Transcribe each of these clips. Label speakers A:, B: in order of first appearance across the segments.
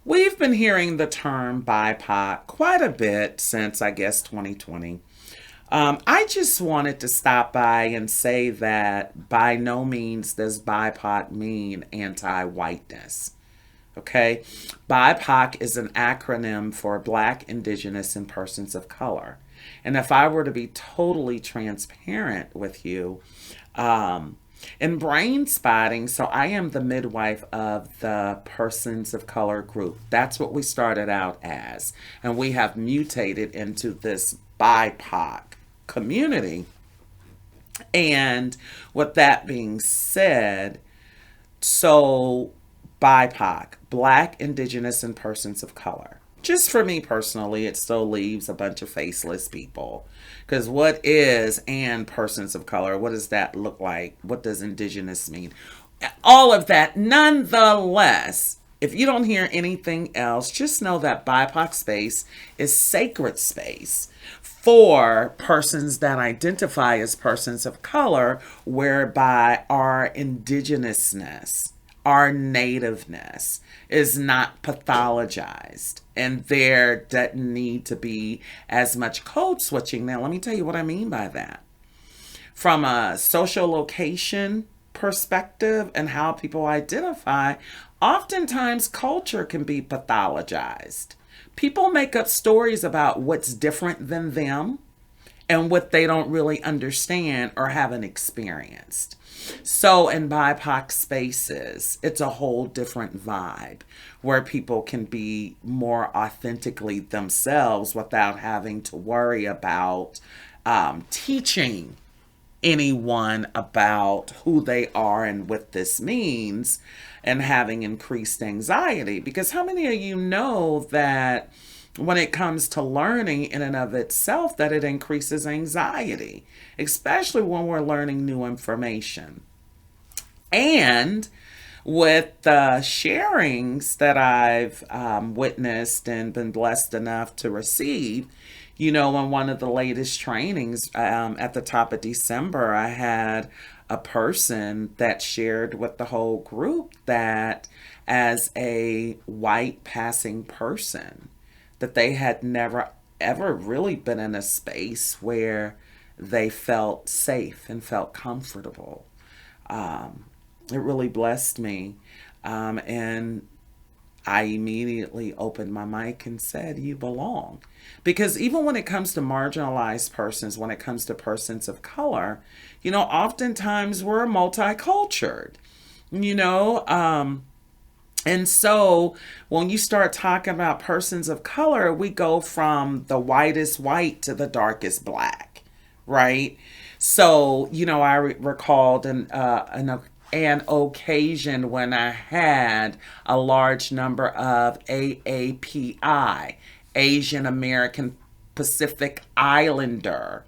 A: We've been hearing the term BIPOC quite a bit since, I guess, 2020. I just wanted to stop by and say that by no means does BIPOC mean anti whiteness. Okay? BIPOC is an acronym for Black, Indigenous, and Persons of Color. And if I were to be totally transparent with you, um, in brain spotting, so I am the midwife of the persons of color group. That's what we started out as. And we have mutated into this BIPOC community. And with that being said, so BIPOC, Black, Indigenous, and Persons of Color. Just for me personally, it still leaves a bunch of faceless people. Because what is and persons of color? What does that look like? What does Indigenous mean? All of that. Nonetheless, if you don't hear anything else, just know that BIPOC space is sacred space for persons that identify as persons of color, whereby our indigenousness, our nativeness is not pathologized. And there doesn't need to be as much code switching. Now, let me tell you what I mean by that. From a social location perspective and how people identify, oftentimes culture can be pathologized. People make up stories about what's different than them and what they don't really understand or haven't experienced. So in BIPOC spaces, it's a whole different vibe where people can be more authentically themselves without having to worry about teaching anyone about who they are and what this means and having increased anxiety. Because how many of you know that when it comes to learning in and of itself that it increases anxiety, especially when we're learning new information? And with the sharings that I've witnessed and been blessed enough to receive, in one of the latest trainings at the top of December, I had a person that shared with the whole group that as a white passing person, that they had never ever really been in a space where they felt safe and felt comfortable. Um, it really blessed me. And I immediately opened my mic and said, "You belong." Because even when it comes to marginalized persons, when it comes to persons of color, oftentimes we're multicultural, you know. And so when you start talking about persons of color, we go from the whitest white to the darkest black, right? So, I recalled an occasion when I had a large number of AAPI, Asian American Pacific Islander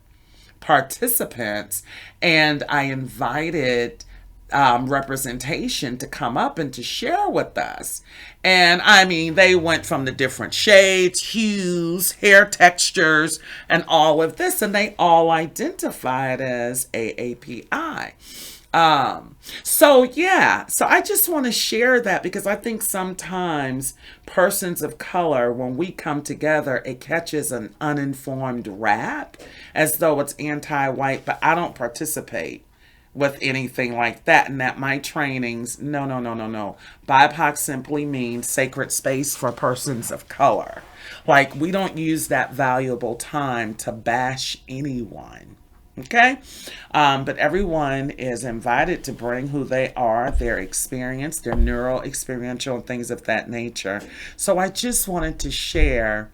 A: participants, and I invited representation to come up and to share with us. And I mean, they went from the different shades, hues, hair textures, and all of this, and they all identified as AAPI. So yeah, so I just want to share that because I think sometimes persons of color, when we come together, it catches an uninformed rap as though it's anti-white, but I don't participate with anything like that. And at my trainings, no, no, no, no, no. BIPOC simply means sacred space for persons of color. Like, we don't use that valuable time to bash anyone. Okay? But everyone is invited to bring who they are, their experience, their neural, experiential, and things of that nature. So I just wanted to share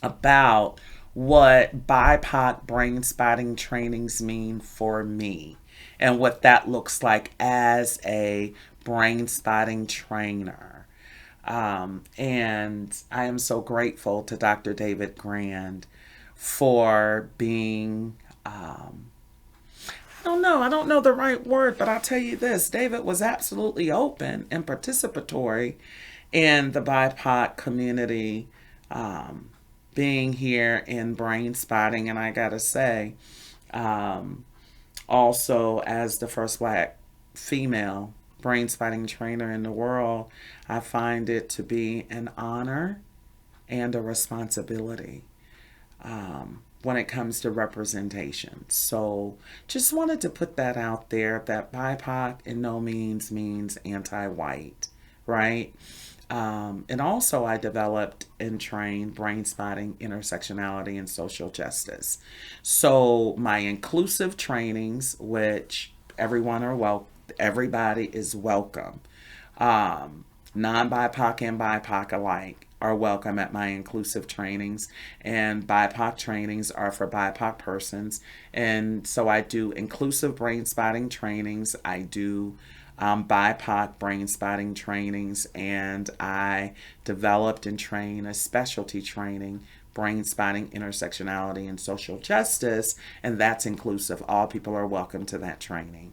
A: about what BIPOC brain spotting trainings mean for me and what that looks like as a brain spotting trainer. And I am so grateful to Dr. David Grand for being, I don't know the right word, but I'll tell you this: David was absolutely open and participatory in the BIPOC community, being here in brain spotting. And I gotta say, um, also as the first black female brain spotting trainer in the world, I find it to be an honor and a responsibility when it comes to representation. So just wanted to put that out there, that BIPOC in no means means anti-white, right? And also I developed and trained brain spotting, intersectionality, and social justice. So my inclusive trainings, which everybody is welcome. Non-BIPOC and BIPOC alike are welcome at my inclusive trainings, and BIPOC trainings are for BIPOC persons. And so I do inclusive brain spotting trainings. I do BIPOC brain spotting trainings, and I developed and trained a specialty training, brain spotting, intersectionality, and social justice, and that's inclusive. All people are welcome to that training.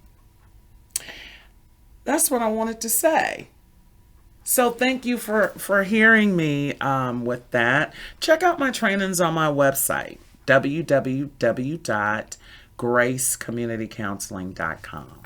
A: That's what I wanted to say. So thank you for hearing me with that. Check out my trainings on my website, www.gracecommunitycounseling.com.